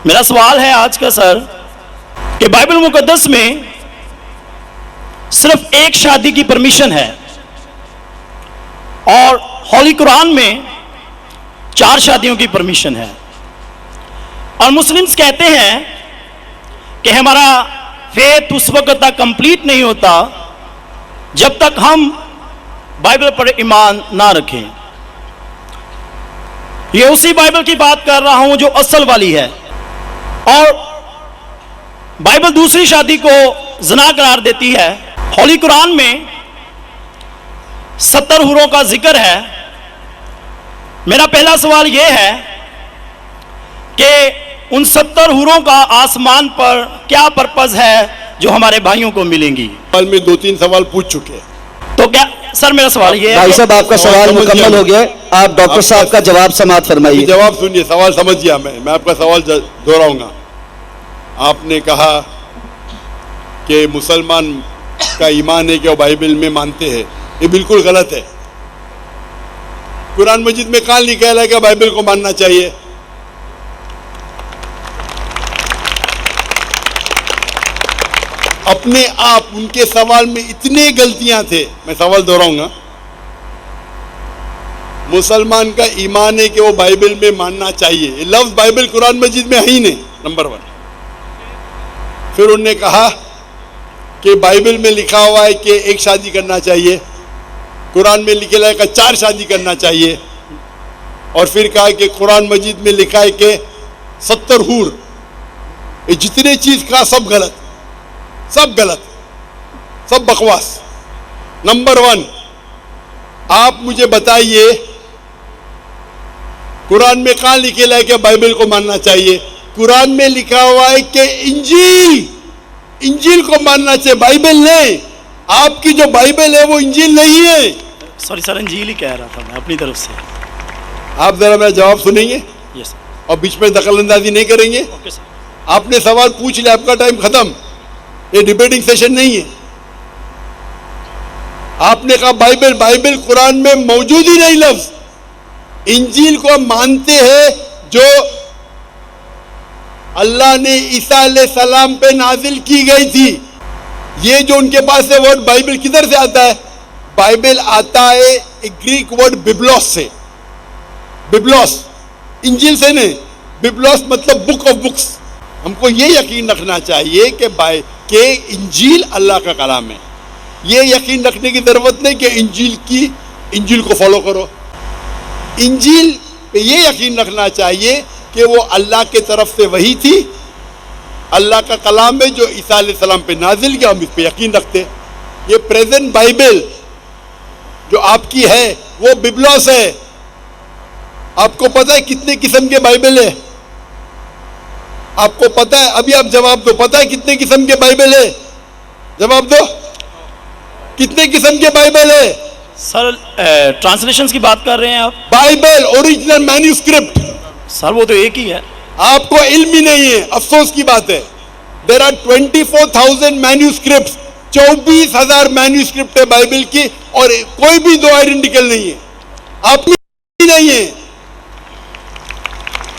मेरा सवाल है आज का सर कि बाइबल मुकद्दस में सिर्फ एक शादी की परमिशन है और होली कुरान में 4 शादियों की परमिशन है, और मुस्लिम्स कहते हैं कि हमारा फेथ उस वक्त तक कंप्लीट नहीं होता जब तक हम बाइबल पर ईमान ना रखें। ये उसी बाइबल की बात कर रहा हूं जो असल वाली है, और बाइबल दूसरी शादी को ज़िना करार देती है। होली कुरान में 70 हुरों का जिक्र है। मेरा पहला सवाल यह है कि उन 70 हुरों का आसमान पर क्या पर्पस है जो हमारे भाइयों को मिलेंगी? सवाल में 2-3 सवाल पूछ चुके हैं, तो क्या सर मेरा सवाल ये है, भाई साहब आपका सवाल मुकम्मल हो गया, आप डॉक्टर साहब का जवाब समाप्त फरमाइए। जवाब सुनिए, सवाल समझ गया मैं आपका सवाल दोहराऊंगा। आपने कहा कि मुसलमान का ईमान है कि वो बाइबल में मानते हैं, ये बिल्कुल गलत है। कुरान मजीद में कहाँ लिखा है कि बाइबल को मानना चाहिए? अपने आप उनके सवाल में इतने गलतियां थे, मैं सवाल दोहराऊंगा। मुसलमान का ईमान है कि वो बाइबल में मानना चाहिए, ये लफ्ज बाइबल कुरान मजीद में है ही नहीं, नंबर 1। फिर उन्होंने कहा कि बाइबल में लिखा हुआ है कि एक शादी करना चाहिए, कुरान में लिखा है कि 4 शादी करना चाहिए, और फिर कहा कि कुरान मजीद में लिखा है कि 70 हूर। ये जितने चीज कहा सब गलत, सब गलत, सब बकवास। नंबर 1, आप मुझे बताइए कुरान में कहाँ लिखेला है कि बाइबल को मानना चाहिए? कुरान में लिखा हुआ है कि इंजील को मानना चाहिए, बाइबल नहीं। आपकी जो बाइबल है वो इंजील नहीं है। सॉरी सर, इंजील ही कह रहा था मैं अपनी तरफ से। आप जरा मेरा जवाब सुनेंगे यस और बीच में दखलंदाजी नहीं करेंगे? Okay sir. आपने सवाल पूछ लिया, आपका टाइम खत्म, ये डिबेटिंग सेशन नहीं है। आपने कहा बाइबल, बाइबल कुरान में मौजूद ही नहीं लफ्ज। इंजील को मानते हैं जो अल्लाह ने ईसा अलैहिस्सलाम पे नाजिल की गई थी। ये जो उनके पास है वर्ड बाइबल किधर से आता है? बाइबल आता है एक ग्रीक वर्ड बिब्लोस से। बिब्लोस इंजील से नहीं, बिब्लोस मतलब बुक ऑफ बुक्स। हमको ये यकीन रखना चाहिए कि इंजील अल्लाह का कलाम है। ये यकीन रखने की जरूरत नहीं कि इंजील को फॉलो करो। इंजील पे ये यकीन रखना चाहिए कि वो अल्लाह के तरफ से वही थी, अल्लाह का कलाम है जो ईसा अलैहिस्सलाम पे नाजिल किया, हम इस पे यकीन रखते हैं। ये प्रेजेंट बाइबल जो आपकी है वो बिब्लोस है। आपको पता है कितने किस्म के बाइबल है? आपको पता है? अभी आप जवाब दो, पता है कितने किस्म के बाइबल है? जवाब दो, कितने किस्म के बाइबल है? सर ट्रांसलेशंस की बात कर रहे हैं आप? Bible original manuscript. सर वो तो एक ही है। आपको इल्म ही नहीं है, अफसोस की बात है। देयर आर 24,000 मैन्यूस्क्रिप्ट्स, 24,000 मैन्यूस्क्रिप्ट है बाइबल की, और कोई भी 2 आइडेंटिकल नहीं है। आप नहीं है।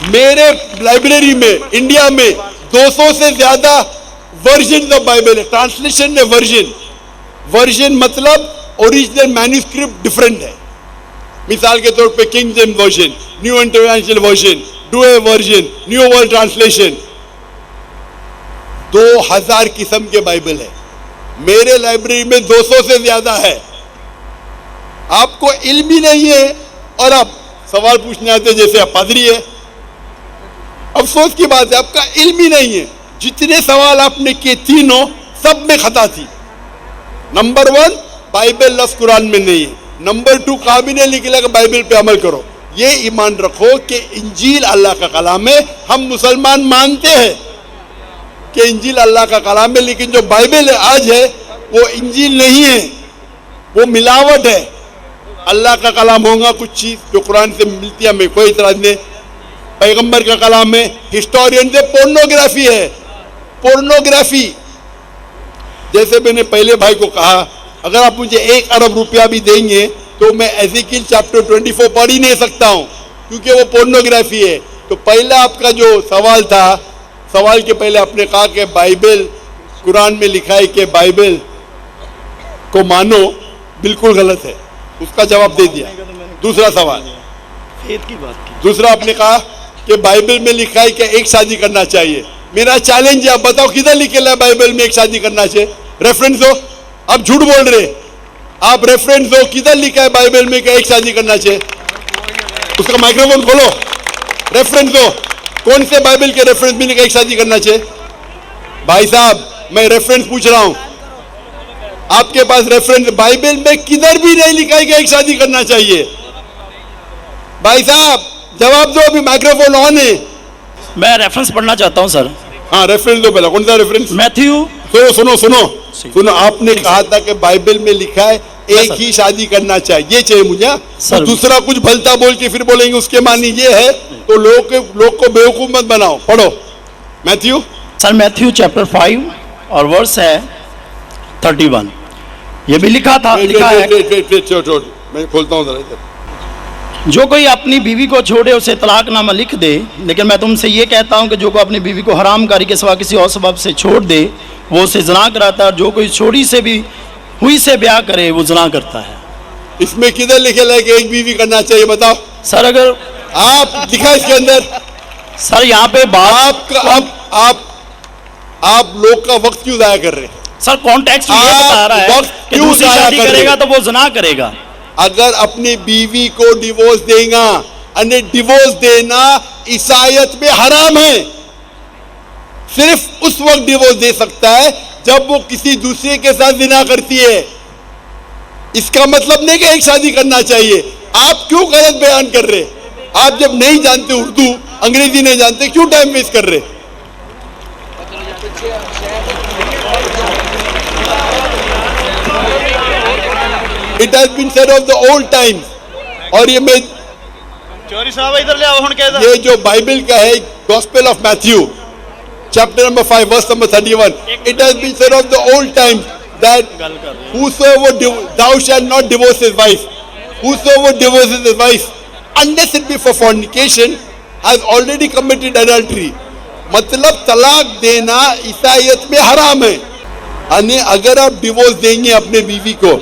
मेरे लाइब्रेरी में इंडिया में 200 से ज्यादा वर्जन ऑफ बाइबल है। ट्रांसलेशन में वर्जन मतलब ओरिजिनल मैन्यूस्क्रिप्ट डिफरेंट है। मिसाल के तौर पे king James version, new international version, Doue version, new world translation, 2000 किस्म के बाइबल है। मेरे लाइब्रेरी में 200 से ज्यादा है। आपको इल्म ही नहीं है और आप सवाल पूछने आते जैसे आप पादरी है। अफसोस की बात है, आपका इल्म ही नहीं है। जितने सवाल आपने किए तीनों सब में खता थी। नंबर 1, बाइबल लफ्ज कुरान में नहीं है। नंबर 2, काबिने लिखा कि बाइबल पे अमल करो। ये ईमान रखो कि इंजील अल्लाह का कलाम है। हम मुसलमान मानते हैं कि इंजील अल्लाह का कलाम है, लेकिन जो बाइबल है आज है वो इंजील नहीं है, वो मिलावट है। अल्लाह का कलाम होगा कुछ चीज जो कुरान से मिलती है, हमें कोई इतराज नहीं। पैगंबर का कलाम है, हिस्टोरियन से पोर्नोग्राफी है। पोर्नोग्राफी, जैसे मैंने पहले भाई को कहा, अगर आप मुझे 1 अरब रुपया भी देंगे तो मैं एज़ेकिएल चैप्टर 24 पढ़ ही नहीं सकता हूं, क्योंकि वो पोर्नोग्राफी है। तो पहला आपका जो सवाल था सवाल के पहले आपने कहा कि बाइबल, कुरान में लिखा है कि बाइबल को मानो, बिल्कुल गलत है। उसका जवाब दे दिया। दूसरा सवाल, फेथ की बात की। दूसरा आपने कहा कि बाइबल में लिखा है कि एक शादी करना चाहिए। मेरा चैलेंज है, आप बताओ किधर लिखा है बाइबल में एक शादी करना चाहिए? रेफरेंस दो। आप झूठ बोल रहे, आप रेफरेंस दो, किधर लिखा है बाइबल में कि एक शादी करना चाहिए? उसका माइक्रोफोन खोलो, रेफरेंस दो। कौन से बाइबल के रेफरेंस में लिखा एक शादी करना चाहिए? भाई साहब, मैं रेफरेंस पूछ रहा हूं, आपके पास रेफरेंस? बाइबल में किधर भी नहीं लिखा है कि एक शादी करना चाहिए। भाई साहब जवाब दो, अभी माइक्रोफोन ऑन है। मैं रेफरेंस पढ़ना चाहता हूं सर। हाँ रेफरेंस दो पहला। कौन सा रेफरेंस? मैथ्यू। सुनो, आपने कहा था कि बाइबल में लिखा है एक ही शादी करना चाहिए, ये चाहिए मुझे। तो दूसरा कुछ भलता बोल के फिर बोलेंगे उसके मानी ये है, तो लोग को बेवकूफ मत बनाओ। पढ़ो मैथ्यू। सर मैथ्यू चैप्टर 5 और वर्स है 31। ये भी लिखा है मैं खोलता हूँ जरा इधर। जो कोई अपनी बीवी को छोड़े उसे तलाकनामा लिख दे, लेकिन मैं तुमसे ये कहता हूं कि जो कोई अपनी बीवी को हरामकारी के सिवा किसी और सबब से छोड़ दे वो उसे ज़िना कराता है, और जो कोई छोड़ी से भी हुई से ब्याह करे वो ज़िना करता है। इसमें किधर लिखे है कि एक बीवी करना चाहिए? बताओ सर। अगर आप दिखा इसके अंदर। सर यहाँ पे आप लोग का वक्त क्यों जाया कर रहे हैं? सर कॉन्टेक्स्ट ये बता रहा है कि दूसरी शादी करेगा तो वो ज़िना करेगा। अगर अपनी बीवी को डिवोर्स देगा, डिवोर्स देना ईसाईयत में हराम है। सिर्फ उस वक्त डिवोर्स दे सकता है जब वो किसी दूसरे के साथ जिना करती है। इसका मतलब नहीं कि एक शादी करना चाहिए। आप क्यों गलत बयान कर रहे? आप जब नहीं जानते उर्दू, अंग्रेजी नहीं जानते, क्यों टाइम वेस्ट कर रहे? It has been said of the old times। और ये मैं चोरी साहब इधर ले आओ हुन कहदा। ये जो बाइबल का है, gospel of Matthew chapter number 5 verse number 31, it has been said of the old times that whosoever thou shalt not divorce his wife, whosoever divorces his wife unless it be for fornication has already committed adultery। मतलब तलाक देना ईसाईयत में हराम है। यानी अगर आप divorce देंगे अपने बीवी को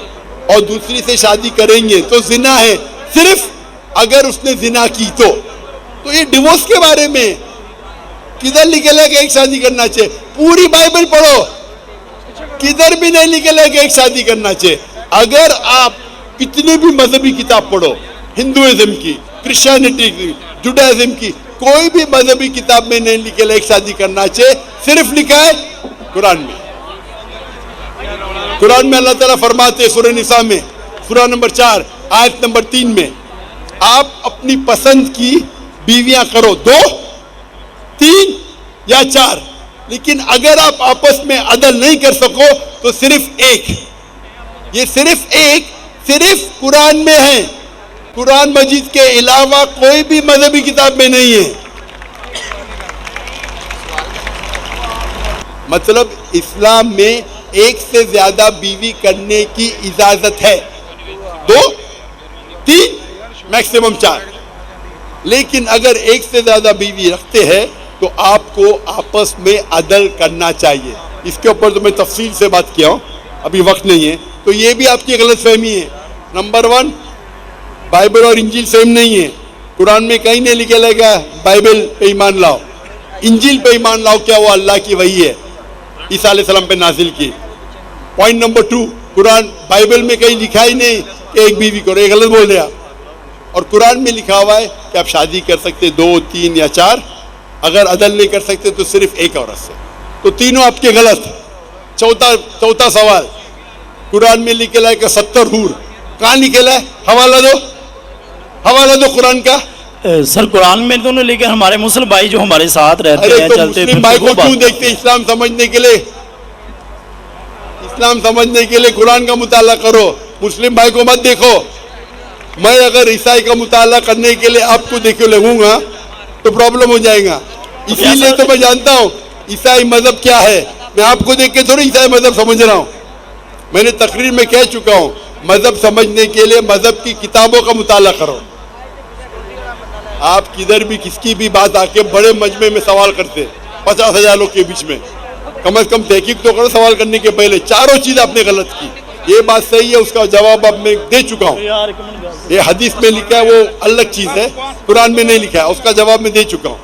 और दूसरी से शादी करेंगे तो जिना है, सिर्फ अगर उसने जिना की तो ये डिवोर्स के बारे में किधर लिखेला कि एक शादी करना चाहिए? पूरी बाइबल पढ़ो, किधर भी नहीं लिखेला कि एक शादी करना चाहिए। अगर आप कितनी भी मजहबी किताब पढ़ो, हिंदुइज्म की, क्रिश्चियनिटी की, जुडाइज्म की, कोई भी मजहबी किताब में नहीं लिखेला एक शादी करना चाहिए। सिर्फ लिखा है कुरान में। कुरान में अल्लाह ताला फरमाते सूरह निसा में, सूरह नंबर 4 आयत नंबर 3 में, आप अपनी पसंद की बीवियां करो, 2, 3 या 4, लेकिन अगर आप आपस में अदल नहीं कर सको तो सिर्फ एक। ये सिर्फ एक, सिर्फ कुरान में है। कुरान मजीद के अलावा कोई भी मजहबी किताब में नहीं है। मतलब इस्लाम में एक से ज्यादा बीवी करने की इजाजत है, 2, 3, मैक्सिमम 4। लेकिन अगर एक से ज्यादा बीवी रखते हैं तो आपको आपस में अदल करना चाहिए। इसके ऊपर तो मैं तफसील से बात किया हूँ, अभी वक्त नहीं है। तो ये भी आपकी गलतफहमी है। नंबर 1, बाइबल और इंजील सेम नहीं है। कुरान में कहीं नहीं लिखा लगा बाइबल पे ईमान लाओ, इंजील पे ईमान लाओ, क्या वो अल्लाह की वही है, ईसा अलैहिस्सलाम पे नाजिल की। पॉइंट नंबर 2, कुरान बाइबल में कहीं लिखा ही नहीं कि एक बीवी करो, ये गलत बोल रहे आप। और कुरान में लिखा हुआ है कि आप शादी कर सकते 2, 3 या 4, अगर अदल नहीं कर सकते तो सिर्फ एक औरत से। तो तीनों आपके गलत। चौथा सवाल, कुरान में लिखेला है कि 70 हूर, कहाँ लिखेला है? हवाला दो कुरान का। सर कुरान में दोनों लिखे, हमारे मुस्लिम भाई जो हमारे साथ रहते हैं, तो चलते मुस्लिम भाई को क्यों देखते? इस्लाम समझने के लिए, इस्लाम समझने के लिए कुरान का मुताला करो, मुस्लिम भाई को मत देखो। मैं अगर ईसाई का मुताला करने के लिए आपको देखे लगूंगा तो प्रॉब्लम हो जाएगा। इसीलिए तो मैं जानता हूँ ईसाई मजहब क्या है। मैं आपको देख के थोड़ी ईसाई मजहब समझ रहा हूँ। मैंने तकरीर में कह चुका हूँ, मजहब समझने के लिए मजहब की किताबों का मुताला करो। आप किधर भी किसकी भी बात आके बड़े मजमे में सवाल करते, 50,000 लोग के बीच में, कम से कम तहकीक तो करो सवाल करने के पहले। चारों चीज आपने गलत की, ये बात सही है, उसका जवाब अब मैं दे चुका हूँ। ये हदीस में लिखा है वो अलग चीज है, कुरान में नहीं लिखा है, उसका जवाब मैं दे चुका हूँ।